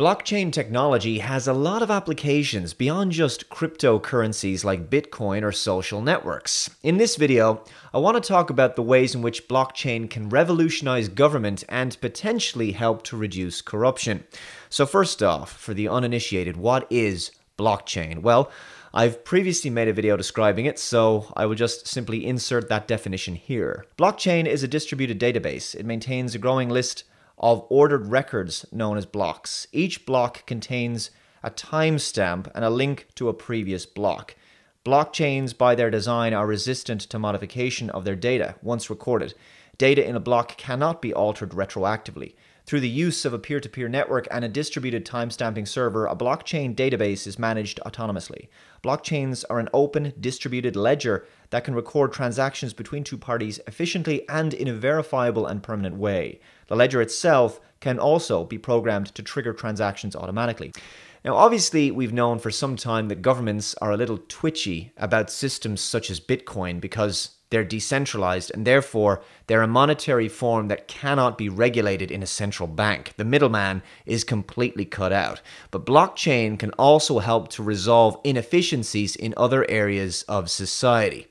Blockchain technology has a lot of applications beyond just cryptocurrencies like Bitcoin or social networks. In this video, I want to talk about the ways in which blockchain can revolutionize government and potentially help to reduce corruption. So first off, for the uninitiated, what is blockchain? Well, I've previously made a video describing it, so I will just simply insert that definition here. Blockchain is a distributed database. It maintains a growing list of ordered records known as blocks. Each block contains a timestamp and a link to a previous block. Blockchains, by their design, are resistant to modification of their data once recorded. Data in a block cannot be altered retroactively. Through the use of a peer-to-peer network and a distributed timestamping server, a blockchain database is managed autonomously. Blockchains are an open, distributed ledger that can record transactions between two parties efficiently and in a verifiable and permanent way. The ledger itself can also be programmed to trigger transactions automatically. Now, obviously, we've known for some time that governments are a little twitchy about systems such as Bitcoin because they're decentralized and therefore they're a monetary form that cannot be regulated in a central bank. The middleman is completely cut out. But blockchain can also help to resolve inefficiencies in other areas of society.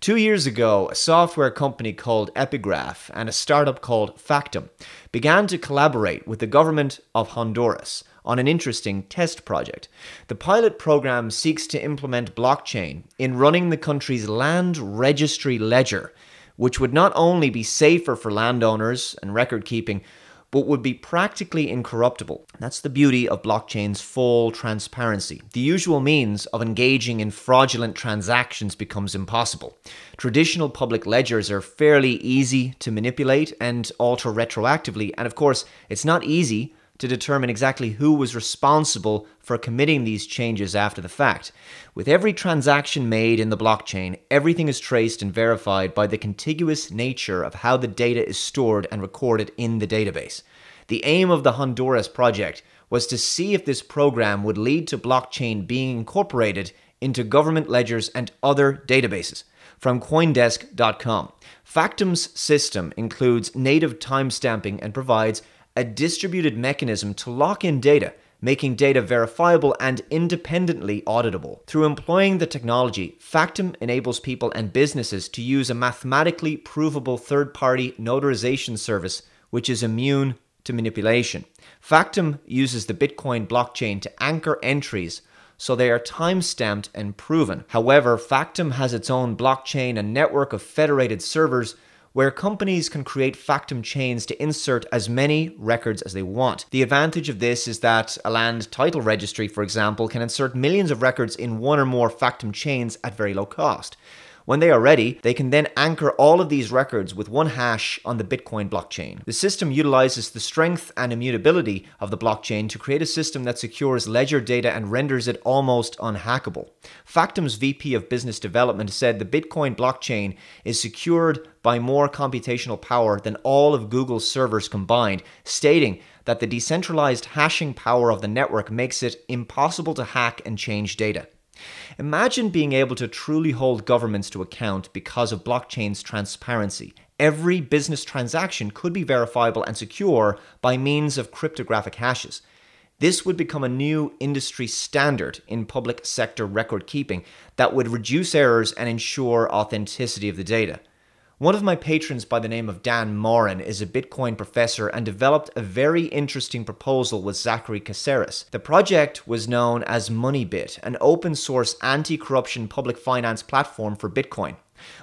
2 years ago, a software company called Epigraph and a startup called Factom began to collaborate with the government of Honduras on an interesting test project. The pilot program seeks to implement blockchain in running the country's land registry ledger, which would not only be safer for landowners and record keeping, but would be practically incorruptible. That's the beauty of blockchain's full transparency. The usual means of engaging in fraudulent transactions becomes impossible. Traditional public ledgers are fairly easy to manipulate and alter retroactively, and of course, it's not easy to determine exactly who was responsible for committing these changes after the fact. With every transaction made in the blockchain, everything is traced and verified by the contiguous nature of how the data is stored and recorded in the database. The aim of the Honduras project was to see if this program would lead to blockchain being incorporated into government ledgers and other databases. From Coindesk.com, Factom's system includes native timestamping and provides a distributed mechanism to lock in data, making data verifiable and independently auditable. Through employing the technology, Factom enables people and businesses to use a mathematically provable third-party notarization service which is immune to manipulation. Factom uses the Bitcoin blockchain to anchor entries so they are time-stamped and proven. However, Factom has its own blockchain and network of federated servers where companies can create Factom chains to insert as many records as they want. The advantage of this is that a land title registry, for example, can insert millions of records in one or more Factom chains at very low cost. When they are ready, they can then anchor all of these records with one hash on the Bitcoin blockchain. The system utilizes the strength and immutability of the blockchain to create a system that secures ledger data and renders it almost unhackable. Factom's VP of Business Development said the Bitcoin blockchain is secured by more computational power than all of Google's servers combined, stating that the decentralized hashing power of the network makes it impossible to hack and change data. Imagine being able to truly hold governments to account because of blockchain's transparency. Every business transaction could be verifiable and secure by means of cryptographic hashes. This would become a new industry standard in public sector record keeping that would reduce errors and ensure authenticity of the data. One of my patrons by the name of Dan Morin is a Bitcoin professor and developed a very interesting proposal with Zachary Caceres. The project was known as MoneyBit, an open source anti-corruption public finance platform for Bitcoin.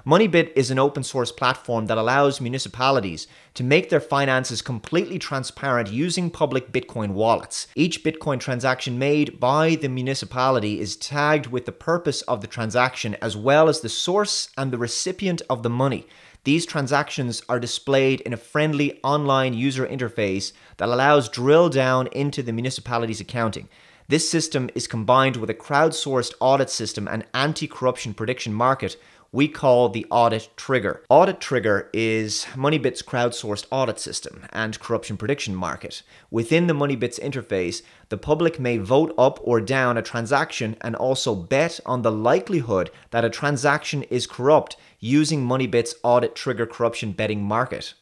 MoneyBit is an open source platform that allows municipalities to make their finances completely transparent using public Bitcoin wallets. Each Bitcoin transaction made by the municipality is tagged with the purpose of the transaction as well as the source and the recipient of the money. These transactions are displayed in a friendly online user interface that allows drill down into the municipality's accounting. This system is combined with a crowdsourced audit system and anti-corruption prediction market we call the Audit Trigger. Audit Trigger is MoneyBit's crowdsourced audit system and corruption prediction market. Within the MoneyBit's interface, the public may vote up or down a transaction and also bet on the likelihood that a transaction is corrupt using MoneyBit's Audit Trigger corruption betting market.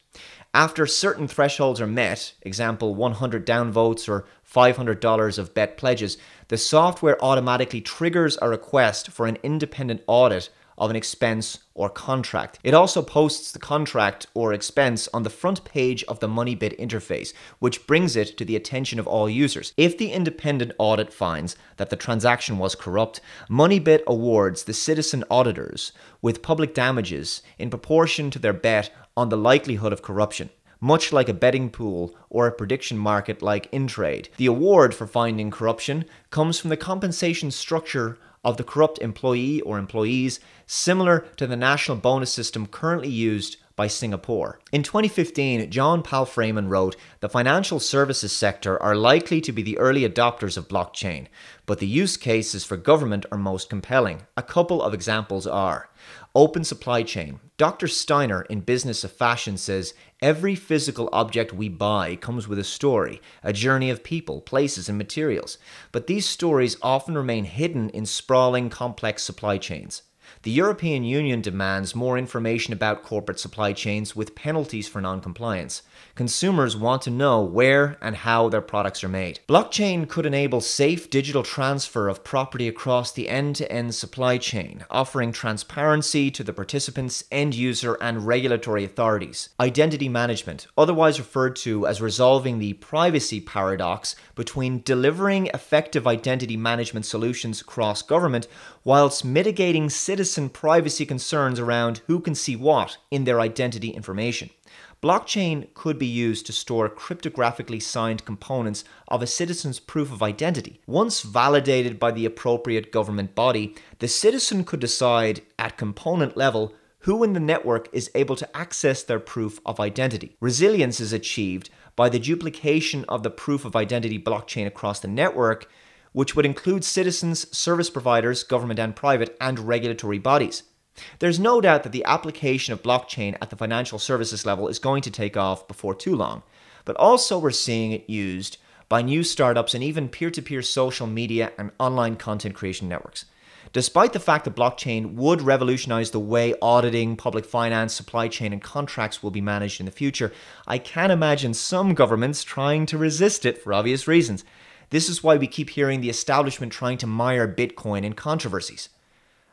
After certain thresholds are met, example 100 downvotes or $500 of bet pledges, the software automatically triggers a request for an independent audit of an expense or contract. It also posts the contract or expense on the front page of the MoneyBit interface, which brings it to the attention of all users. If the independent audit finds that the transaction was corrupt, MoneyBit awards the citizen auditors with public damages in proportion to their bet on the likelihood of corruption. Much like a betting pool or a prediction market like Intrade, the award for finding corruption comes from the compensation structure of the corrupt employee or employees, similar to the national bonus system currently used by Singapore. In 2015, John Palfreyman wrote, "The financial services sector are likely to be the early adopters of blockchain, but the use cases for government are most compelling. A couple of examples are open supply chain. Dr. Steiner in Business of Fashion says, every physical object we buy comes with a story, a journey of people, places, and materials. But these stories often remain hidden in sprawling, complex supply chains. The European Union demands more information about corporate supply chains with penalties for non-compliance. Consumers want to know where and how their products are made. Blockchain could enable safe digital transfer of property across the end-to-end supply chain, offering transparency to the participants, end user, and regulatory authorities. Identity management, otherwise referred to as resolving the privacy paradox between delivering effective identity management solutions across government whilst mitigating citizen privacy concerns around who can see what in their identity information. Blockchain could be used to store cryptographically signed components of a citizen's proof of identity. Once validated by the appropriate government body, the citizen could decide at component level who in the network is able to access their proof of identity. Resilience is achieved by the duplication of the proof of identity blockchain across the network, which would include citizens, service providers, government and private, and regulatory bodies. There's no doubt that the application of blockchain at the financial services level is going to take off before too long, but also we're seeing it used by new startups and even peer-to-peer social media and online content creation networks. Despite the fact that blockchain would revolutionize the way auditing, public finance, supply chain, and contracts will be managed in the future, I can imagine some governments trying to resist it for obvious reasons. This is why we keep hearing the establishment trying to mire Bitcoin in controversies.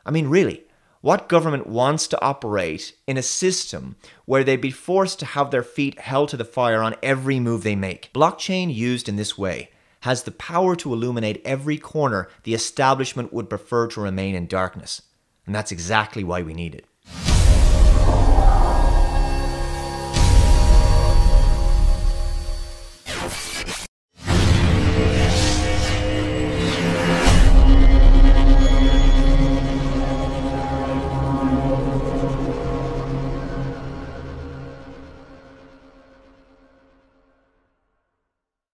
I mean, really, what government wants to operate in a system where they'd be forced to have their feet held to the fire on every move they make? Blockchain used in this way has the power to illuminate every corner the establishment would prefer to remain in darkness. And that's exactly why we need it.